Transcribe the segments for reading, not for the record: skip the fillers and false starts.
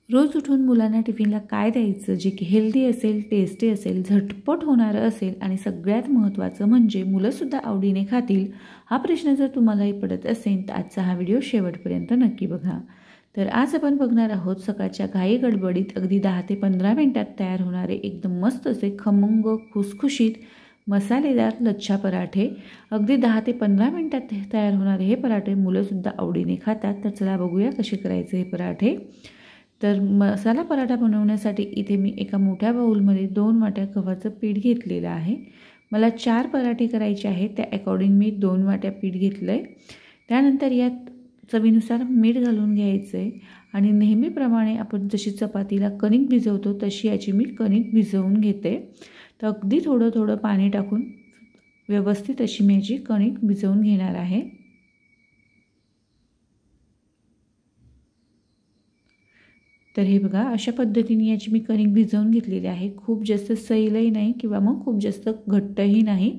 रोज उठून मुलांना टिफिनला काय द्यायचं जे की हेल्दी असेल, टेस्टी असेल, झटपट होणारं असेल आणि सगळ्यात महत्त्वाचं म्हणजे मुलंसुद्धा आवडीने खातील, हा प्रश्न जर तुम्हालाही पडत असेल तर आजचा हा व्हिडिओ शेवटपर्यंत नक्की बघा. तर आज आपण बघणार आहोत सकाळच्या घाई गडबडीत अगदी 10 ते 15 मिनिटात तयार होणारे एकदम मस्त असे खमंग खुसखुशीत मसालेदार लच्छा पराठे. अगदी 10 ते 15 मिनिटात तयार होणारे हे पराठे मुलंसुद्धा आवडीने खातात. तर चला बघूया कसे करायचे हे पराठे. तर मसाला पराठा बनवण्यासाठी इथे मी एका मोठ्या बाउलमध्ये 2 वाट्या गव्हाचं पीठ घेतलेलं आहे. मला 4 पराठे करायचे आहेत, त्या अकॉर्डिंग मी 2 वाट्या पीठ घेतलं आहे. त्यानंतर यात चवीनुसार मीठ घालून घ्यायचं आहे आणि नेहमीप्रमाणे आपण जशी चपातीला कणिक भिजवतो तशी याची मी कणिक भिजवून घेते. तर अगदी थोडं थोडं पाणी टाकून व्यवस्थित अशी मी याची कणिक भिजवून घेणार आहे. तर हे बघा अशा पद्धतीने याची मी कणिक भिजवून घेतलेली आहे. खूप जास्त सैलही नाही किंवा मग खूप जास्त घट्टही नाही.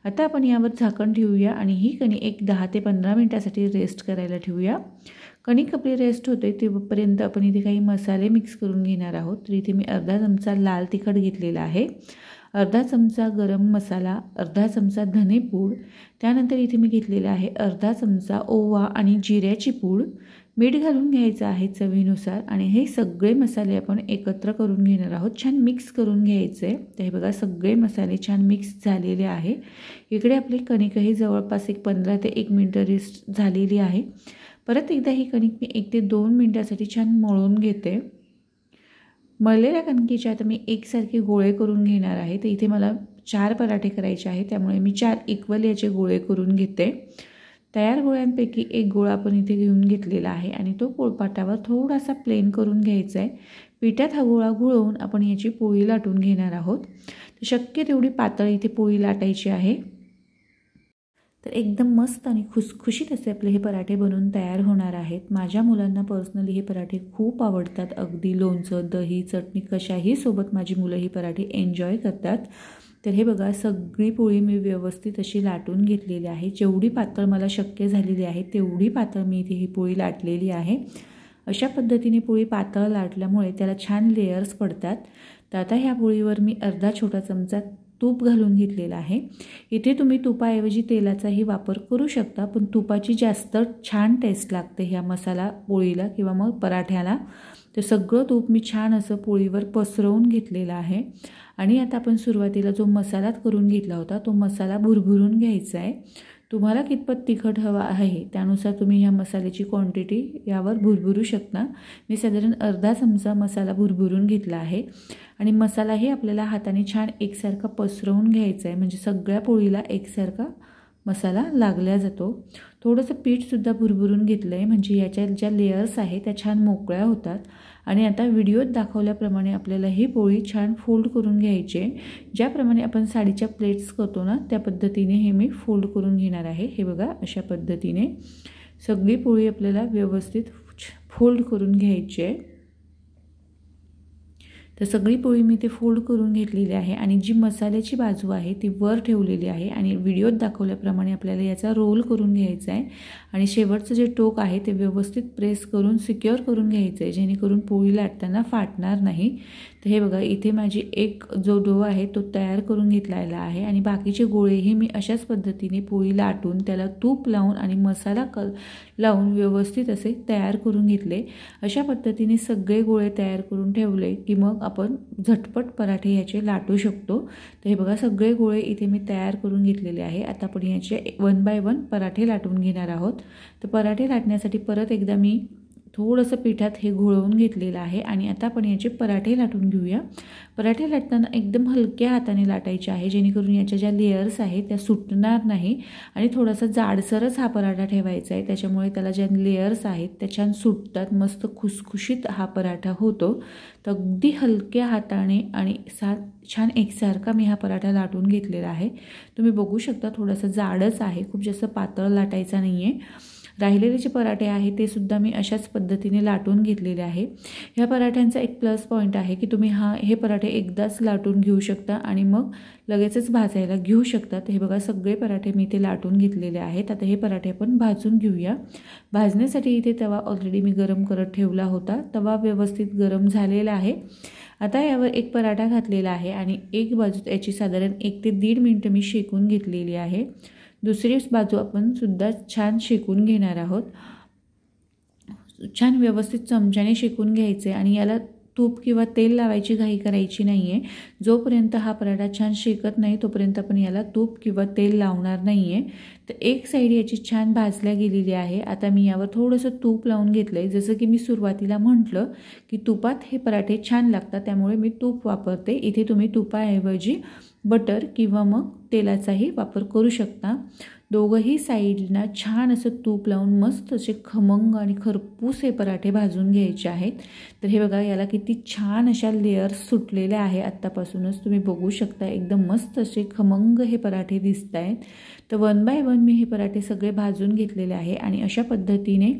आता आपण यावर झाकण ठेवूया आणि ही कणिक एक 10 ते 15 मिनिटासाठी रेस्ट करायला ठेवूया. कणिक आपली रेस्ट होते तेव्हापर्यंत आपण इथे काही मसाले मिक्स करून घेणार आहोत. तर इथे मी अर्धा चमचा लाल तिखट घेतलेला आहे, अर्धा चमचा गरम मसाला, अर्धा चमचा धनेपूड, त्यानंतर इथे मी घेतलेला आहे अर्धा चमचा ओवा आणि जिऱ्याची पूड, मीठ घालून घ्यायचं आहे चवीनुसार आणि हे सगळे मसाले आपण एकत्र करून घेणार आहोत. छान मिक्स करून घ्यायचं आहे. तर हे बघा सगळे मसाले छान मिक्स झालेले आहे. इकडे आपली कणिकही जवळपास एक 15 ते 1 मिनिट रेस्ट झालेली आहे. परत एकदा ही कणिक मी 1 ते 2 मिनिटासाठी छान मळून घेते. मळलेल्या कणकेचे आता मी एकसारखे गोळे करून घेणार आहे. तर इथे मला 4 पराठे करायचे आहेत, त्यामुळे मी 4 इक्वल याचे गोळे करून घेते. तयार गोळ्यांपैकी एक गोळा आपण इथे घेऊन घेतलेला आहे आणि तो पोळपाटावर थोडासा प्लेन करून घ्यायचा आहे. पिठात हा गोळा घुळवून आपण याची पोळी लाटून घेणार आहोत. तर शक्य तेवढी पातळ इथे पोळी लाटायची आहे. तर एकदम मस्त आणि खुसखुशीत असे आपले हे पराठे बनवून तयार होणार आहेत. माझ्या मुलांना पर्सनली हे पराठे खूप आवडतात. अगदी लोणचं, दही, चटणी कशाही सोबत माझी मुलं ही पराठे एन्जॉय करतात. तर हे बघा सगळी पोळी मी व्यवस्थित अशी लाटून घेतलेली आहे. जेवढी पातळ मला शक्य झालेली आहे तेवढी पातळ मी इथे ही पोळी लाटलेली आहे. अशा पद्धतीने पोळी पातळ लाटल्यामुळे त्याला छान लेयर्स पडतात. तर आता ह्या पोळीवर मी अर्धा छोटा चमचा तूप घालून घेतलेला आहे. इथे तुम्ही तुपाऐवजी तेलाचाही वापर करू शकता, पण तुपाची जास्त छान टेस्ट लागते ह्या मसाला पोळीला किंवा मग पराठ्याला. तर सगळं तूप मी छान असं पोळीवर पसरवून घेतलेलं आहे आणि आता आपण सुरुवातीला जो मसाला करून घेतला होता तो मसाला भुरभुरून घ्यायचा आहे. तुम्हाला कितपत तिखट हवा आहे त्यानुसार तुम्ही ह्या मसाल्याची क्वांटिटी यावर भुरभुरू शकता. मी साधारण अर्धा चमचा मसाला भुरभुरून घेतला आहे आणि मसालाही आपल्याला हाताने छान एकसारखा पसरवून घ्यायचा आहे, म्हणजे सगळ्या पोळीला एकसारखा मसाला लागला जातो. थोडंसं पीठसुद्धा भुरभुरून घेतलं आहे, म्हणजे याच्या ज्या लेयर्स आहेत त्या छान मोकळ्या होतात. आणि आता व्हिडिओत दाखवल्याप्रमाणे आपल्याला ही पोळी छान फोल्ड करून घ्यायची आहे. ज्याप्रमाणे आपण साडीच्या प्लेट्स करतो ना त्या पद्धतीने हे मी फोल्ड करून घेणार आहे. हे बघा अशा पद्धतीने सगळी पोळी आपल्याला व्यवस्थित फोल्ड करून घ्यायची आहे. तर सगळी पोळी मी ते फोल्ड करून घेतलेली आहे आणि जी मसाल्याची बाजू आहे ती वर ठेवलेली आहे आणि व्हिडिओत दाखवल्याप्रमाणे आपल्याला याचा रोल करून घ्यायचा आहे आणि शेवटचं जे टोक आहे ते व्यवस्थित प्रेस करून सिक्युअर करून घ्यायचं आहे, जेणेकरून पोळी लाटताना फाटणार नाही. तर हे बघा इथे माझी एक जो डो आहे तो तयार करून घेतलेला आहे आणि बाकीचे गोळेही मी अशाच पद्धतीने पोळी लाटून त्याला तूप लावून आणि मसाला लावून व्यवस्थित असे तयार करून घेतले. अशा पद्धतीने सगळे गोळे तयार करून ठेवले की मग आपण झटपट पराठे याचे लाटू शकतो. तर हे बघा सगळे गोळे इथे मी तयार करून घेतलेले आहे. आता आपण याचे 1 बाय 1 पराठे लाटून घेणार आहोत. तर पराठे लाटण्यासाठी परत एकदा मी थोडंसं पिठात हे घोळवून घेतलेलं आहे आणि आता आपण याचे पराठे लाटून घेऊया. पराठे लाटताना एकदम हलक्या हाताने लाटायचे आहे, जेणेकरून याच्या ज्या लेयर्स आहेत त्या सुटणार नाही आणि थोडासा जाडसरच हा पराठा ठेवायचा आहे, त्याच्यामुळे त्याला ज्या लेयर्स आहेत त्या छान सुटतात, मस्त खुसखुशीत हा पराठा होतो. तर अगदी हलक्या हाताने आणि छान एकसारखा मी हा पराठा लाटून घेतलेला आहे. तुम्ही बघू शकता थोडासा जाडच आहे, खूप जास्त पातळ लाटायचा नाही आहे. राहिलेले जे पराठे आहे ते सुद्धा मी अशाच पद्धतीने लाटून घेतलेले आहे। ह्या पराठ्यांचा एक प्लस पॉईंट आहे की तुम्ही हे पराठे एकदाच लाटून घेऊ शकता आणि मग लगेचच भाजायला घेऊ शकता। हे बघा सगळे पराठे मी ते लाटून घेतलेले आहेत। आता हे पराठे आपण भाजून घेऊया। भाजण्यासाठी इथे तवा ऑलरेडी मी गरम करत ठेवला होता। तवा व्यवस्थित गरम झालेला आहे। आता यावर एक पराठा घातलेला आहे आणि एक बाजू याची साधारण 1 ते 1.5 मिनिटं मी शेकून घेतलेली आहे। दुसरी बाजू आपण सुद्धा छान शेकून घेणार आहोत। छान व्यवस्थित चमच्याने शेकून घ्यायचे आणि याला तूप किंवा तेल लावायची घाई करायची नाही आहे। जोपर्यंत हा पराठा छान शेकत नाही तोपर्यंत आपण याला तूप किंवा तेल लावणार नाही आहे। तर एक साईड याची छान भाजल्या गेलेली आहे। आता मी यावर थोडंसं तूप लावून घेतलं आहे। जसं की मी सुरुवातीला म्हटलं की तुपात हे पराठे छान लागतात त्यामुळे मी तूप वापरते। इथे तुम्ही तुपाऐवजी बटर किंवा मग तेलाचाही वापर करू शकता। दोघंही साईडना छान असं तूप लावून मस्त असे खमंग आणि खरपूस हे पराठे भाजून घ्यायचे आहेत। तर हे बघा याला किती छान अशा लेयर्स सुटलेल्या आहे। आत्तापासूनच तुम्ही बघू शकता एकदम मस्त असे खमंग हे पराठे दिसत आहेत। तर 1 बाय 1 मी हे पराठे सगळे भाजून घेतलेले आहे आणि अशा पद्धतीने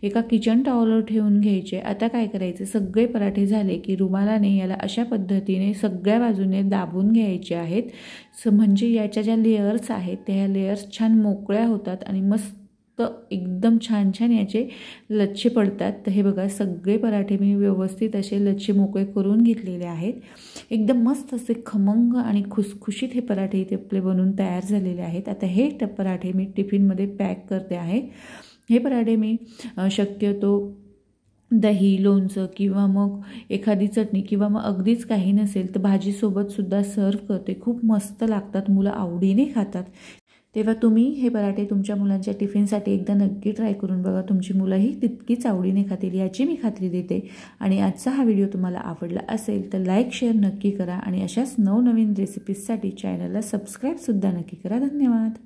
एका किचन टॉवलवर ठेवून घ्यायचे। आता काय करायचे सगळे पराठे झाले की रुमालाने याला अशा पद्धतीने सगळ्या बाजूने दाबून घ्यायचे आहेत। म्हणजे याच्या ज्या लेयर्स आहेत त्या लेयर्स छान मोकळ्या होतात आणि मस्त एकदम छान छान याचे लच्छे पडतात। तर हे बघा सगळे पराठे मी व्यवस्थित असे लच्छे मोकळे करून घेतलेले आहेत। एकदम मस्त असे खमंग आणि खुसखुशीत हे पराठे इथे आपले बनून तयार झालेले आहेत। आता हे पराठे मी टिफिनमध्ये पॅक करते आहे। हे पराठे मी शक्यतो दही लोणचं किंवा मग एखादी चटणी किंवा मग अगदीच काही नसेल तर भाजीसोबत सुद्धा सर्व करते। खूप मस्त लागतात, मुलं आवडीने खातात। तेव्हा तुम्ही हे पराठे तुमच्या मुलांच्या टिफिनसाठी एकदा नक्की ट्राय करून बघा। तुमची मुलंही तितकीच आवडीने खातील याची मी खात्री देते। आणि आजचा हा व्हिडिओ तुम्हाला आवडला असेल तर लाईक शेअर नक्की करा आणि अशाच नवनवीन रेसिपीजसाठी चॅनलला सबस्क्राईबसुद्धा नक्की करा। धन्यवाद।